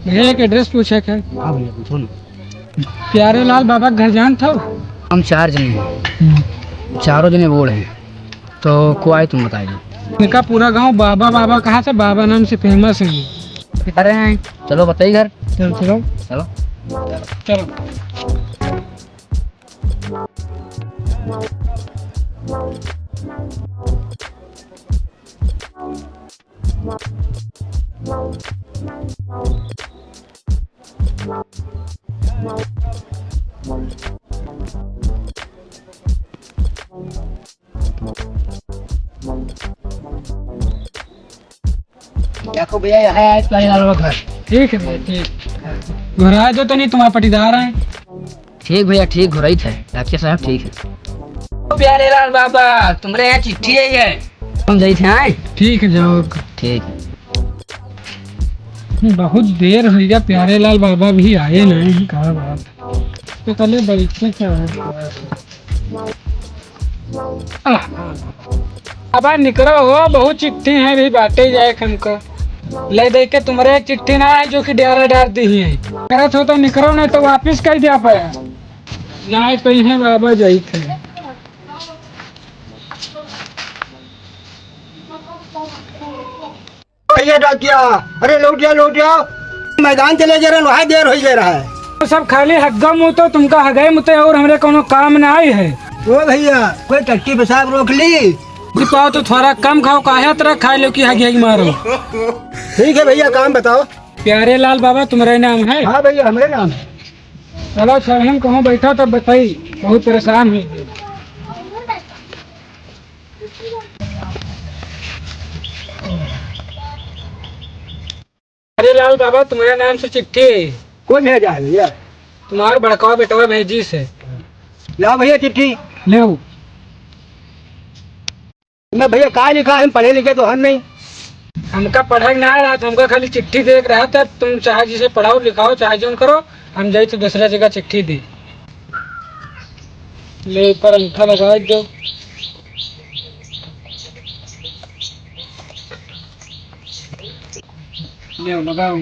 भैया एक एड्रेस पूछा क्या? हाँ भैया पूछो ना। प्यारे लाल बाबा का घर जान था? हम 4 जने हैं, चारों जने बोल हैं, तो को आए तुम बताइए। इनका पूरा गांव बाबा बाबा कहा से बाबा नाम से फेमस है। अरे चलो बताइए घर। चलो चलो चलो चलो। देखो भैया यहाँ है प्यारे लाल बाबा घर। ठीक है भैया ठीक। घुरा दो तो नहीं, तुम्हारा पटीदार है। ठीक भैया ठीक, हो रही है डॉक्टर साहब ठीक है। प्यारे लाल बाबा तुम्हारे यहाँ चिट्ठी है, हम जाई थे आए। ठीक है जाओ। ठीक है। बहुत देर हो गया, प्यारे लाल बाबा भी आए नहीं। कहा बात तो कल बैठे क्या अब निकलो हो, बहुत चिट्ठी है भी बांटे जाए हमको। ले दे के तुम्हारे एक चिट्ठी ना है जो कि डारा डार दी है। करत हो तो निकलो, नहीं तो वापिस कर दिया पाया जाए कहीं है बाबा जाई थे। डाकिया, अरे लौट जाओ, मैदान चले जा रहे हैं, वहाँ देर हो जा रहा है। तो सब खाली हग्गा मुँह तो तुमका हगाई मुते और हमरे कोनो काम ना आई है। ओ भैया कोई टट्टी पेशाब रोक ली। पाओ तो थोड़ा कम खाओ, काहे तरह खा लो कि हगी मारो। ठीक है भैया काम बताओ। प्यारे लाल बाबा तुम्हारा नाम है? हाँ भैया हमारे नाम है। चलो हम कहूँ बैठा तो बताई, बहुत परेशान हुई। प्यारे लाल बाबा तुम्हारे नाम से चिट्ठी कौन भेजा है भैया? तुम्हारा बड़का बेटवा भेजी से। लाओ भैया चिट्ठी। ले मैं भैया कहा लिखा है, हम पढ़े लिखे तो हम नहीं। हमका पढ़ा ना रहा, हमका खाली चिट्ठी देख रहा था। तुम चाहे जिसे पढ़ाओ लिखाओ चाहे जो करो, हम जाए तो दूसरा जगह चिट्ठी दी। ले पर अंगूठा लगा दो। ले लगाओ,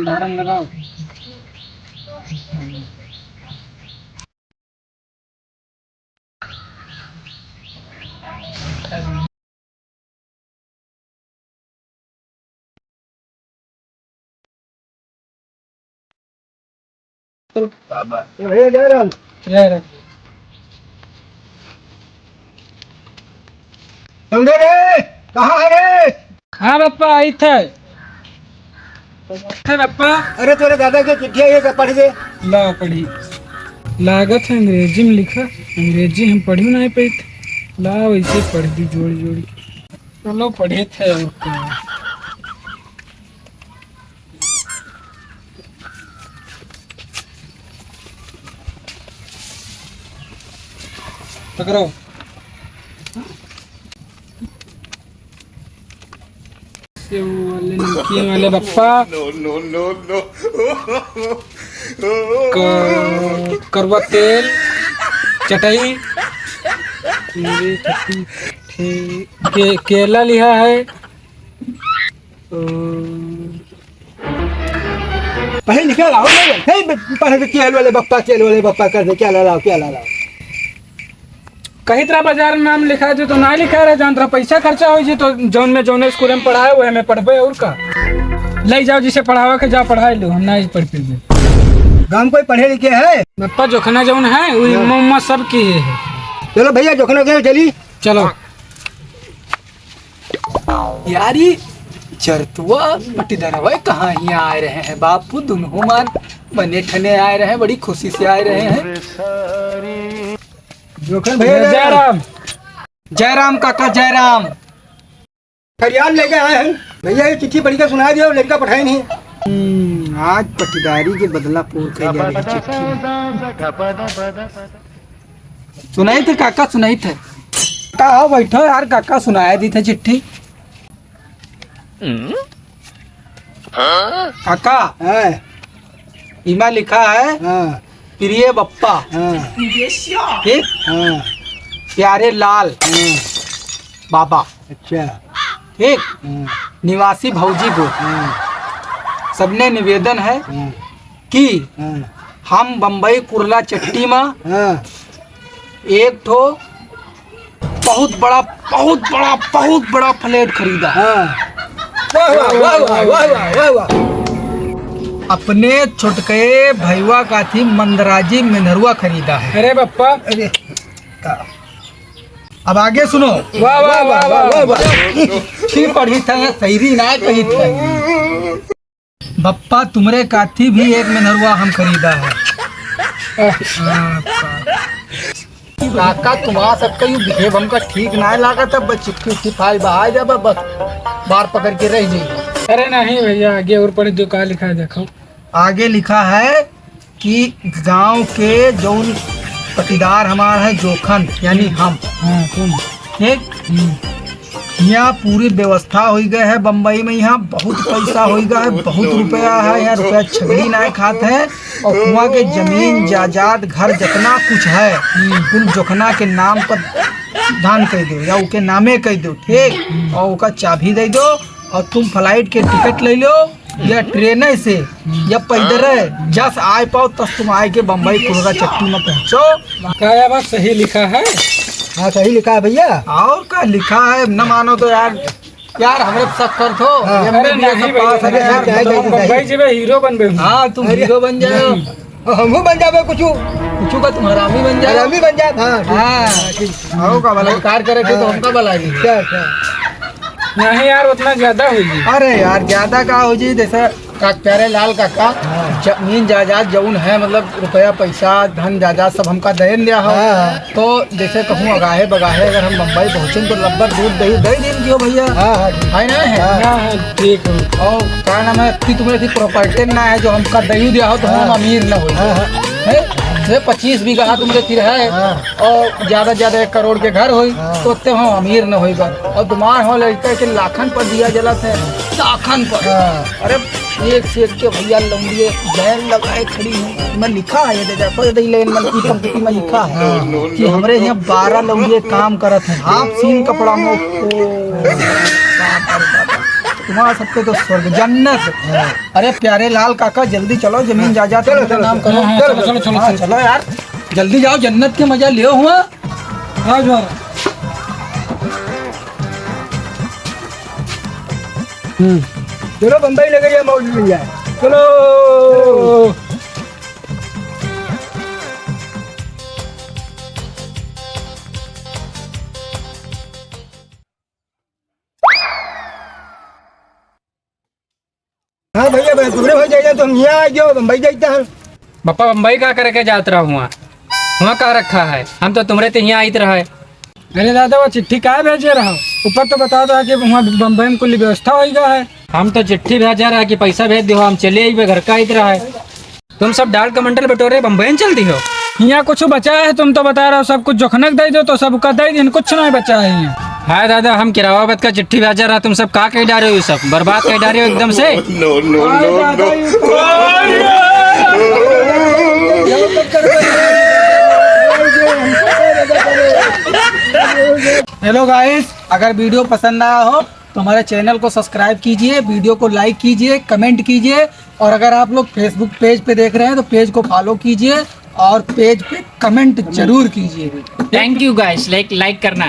धारण लगाओ। भैया जा रहा हूँ। समझे रे? कहाँ है रे? हाँ बापा आई थे। बापा अरे तेरे दादा की चिट्ठी है, ये पढ़ दे। ला पढ़ी, लागत है अंग्रेजी में लिखा। अंग्रेजी हम पढ़ी नहीं पाई थे। ला वैसे पढ़ दी जोड़ी जोड़ी। चलो पढ़े थे और क्या। पकड़ो। वाले नमकीन वाले बप्पा। करवा तेल, चटाई, केला लिया है। पढ़े लिखे लाओ, पढ़े केल वाले बप्पा कर दे। क्या लाओ। कहीं तरह बाजार में नाम लिखा है तो ना लिखा रहे, जान पैसा खर्चा हो जी तो जौन में जौन स्कूल में पढ़ाए वह में पढ़बे और का। ले जाओ जिसे पढ़ावा के जाओ पढ़ाई लो, हम ना पढ़ फिर गाँव कोई पढ़े लिखे है? बप्पा जोखना जौन है वही मम्मा सब की है। चलो भैया जोखना गए चली। चलो यारी चरतुआ पटीदरवा कहाँ यहाँ आए रहे हैं बापू, दोनों मान बने ठने आए रहे हैं, बड़ी खुशी से आए रहे हैं। जोखन भैया जयराम। जयराम काका जयराम। फरियाद लेके आए हैं भैया, ये चिट्ठी पढ़ के सुना दिया, लड़का पढ़ाई नहीं। आज पटीदारी के बदला पूर कर दिया चिट्ठी। सुनाई थे काका, सुनाई थे। आओ बैठो यार, काका सुनाया दी थे चिट्ठी। काका है इमा लिखा है हाँ प्रिय बप्पा, हाँ ठीक, हाँ प्यारे लाल हाँ बाबा, अच्छा ठीक, हाँ निवासी भौजी को हाँ सबने निवेदन है हाँ कि हाँ हम बम्बई कुर्ला चट्टी में हाँ एक ठो बहुत बड़ा फ्लैट खरीदा। हाँ वाह वाह वाह वाह वाह वाह वाह वाह अपने छुटके भैया का थी मंदराजी मिनरुआ खरीदा है। अरे बप्पा, अरे अब आगे सुनो। वाह वाह वाह वाह वाह। ठीक पढ़ी था, सही ना कही था। बप्पा तुमरे काथी भी एक मिनरुआ हम खरीदा है। काका तुम्हारा सबका यू बिहेव हमका ठीक ना लगा था। बस चिट्ठी फाइल बहा जा, बस बार पकड़ के रह जाइए। अरे नहीं भैया, आगे और पढ़े जो का लिखा है देखो। आगे लिखा है कि गांव के जौन पटीदार हमारा है जोखन यानी हम, हाँ तुम। ठीक, यहाँ पूरी व्यवस्था हो गए है बम्बई में। यहाँ बहुत पैसा हो गया है, बहुत रुपया है। यहाँ रुपया छगड़ी ना खाते हैं। और वहाँ के जमीन जायदाद घर जितना कुछ है तुम जोखना के नाम पर दान कर दो या उनके नामे कर दो, ठीक, और उसका चाबी दे दो। और तुम फ्लाइट के टिकट ले लो या ट्रेन से या पैदल जस आए पाओ तस तुम आए के बम्बई कुर्रा चट्टी में पहुँचो। क्या बात सही लिखा है? हाँ सही लिखा है भैया। और क्या लिखा है न मानो तो यार हमरे शक कर थो। हाँ। ये अरे मेरे नहीं सब भैया, पास है यार। अरे नहीं, बम्बई जी में हीरो बन गए। हाँ तुम हीरो बन जाओ, हमहू बन जावे कुछ कुछ का तुम हरामी बन जाओ। हरामी बन जाए। हाँ हाँ हो का भला कार करे के तो हमका भला जी। क्या क्या नहीं यार, उतना ज्यादा होगी। अरे यार ज्यादा का हो जी, जैसे प्यारे लाल काका जमीन जायदाद जौन है, मतलब रुपया पैसा धन जायदाद सब हमका दयन दिया हो। हाँ। तो जैसे कहूँ अगाहे बगाहे अगर हम बम्बई पहुँचे तो लगभग दूध दही दिन क्यों भैया हाँ हाँ है ना है। हाँ हाँ ठीक है। और क्या नाम है कि तुम्हें थी प्रॉपर्टी ना है जो हमका दही दिया हो तो हम अमीर न हो हाँ है। 25 बीघा तुमरे थी है और ज्यादा 1 करोड़ के घर हुई तो उतने हम अमीर न होगा। और तुम्हार हो लड़का के लाखन पर दिया जलत है, लाखन पर। अरे एक से एक के भैया लंबिए जैन लगाए खड़ी हूँ। मैं लिखा है ये देखो लेन मन की पंक्ति में लिखा है कि हमारे यहाँ 12 लंबिए काम करत हैं हाफ सीन कपड़ा में। तुम्हारा सबके तो स्वर्ग जन्नत। अरे प्यारे लाल काका जल्दी चलो, जमीन जायदाद का नाम करो। हाँ, चलो, चलो, हाँ, चलो यार जल्दी जाओ, जन्नत के मजा लियो हुआ। आज चलो बम्बई लगे या मौज मिल जाए। चलो। हाँ भैया तुमने हो जाए तो हम यहाँ आ जाओ बम्बई जाते हैं। बप्पा बम्बई का करके जात रहा हुआ वहाँ का रखा है, हम तो तुम्हारे तो यहाँ आइत रहा है। अरे दादा वो चिट्ठी क्या भेजे रहा? ऊपर तो बता दो कि वहाँ बम्बई में कुल व्यवस्था हो गया है। हम तो चिट्ठी भेजा रहा है कि पैसा भेज दो, हम चले आई घर का आइत रहा है। तुम सब डाल कमंडल बटोरे बम्बई में चल दी हो। यहाँ कुछ बचा है? तुम तो बता रहे हो सब कुछ जोखनक दे दो तो सबका दे दिन, कुछ नहीं बचा है यहाँ। हाय दादा, हम किरावाबद का चिट्ठी भेजा रहा, तुम सब का कह डारे हो, सब बर्बाद कह डारे हो एकदम से। हेलो गाइस, अगर वीडियो पसंद आया हो तो हमारे चैनल को सब्सक्राइब कीजिए, वीडियो को लाइक कीजिए, कमेंट कीजिए। और अगर आप लोग फेसबुक पेज पे देख रहे हैं तो पेज को फॉलो कीजिए और पेज पे कमेंट जरूर कीजिए। थैंक यू गाइस, लाइक करना।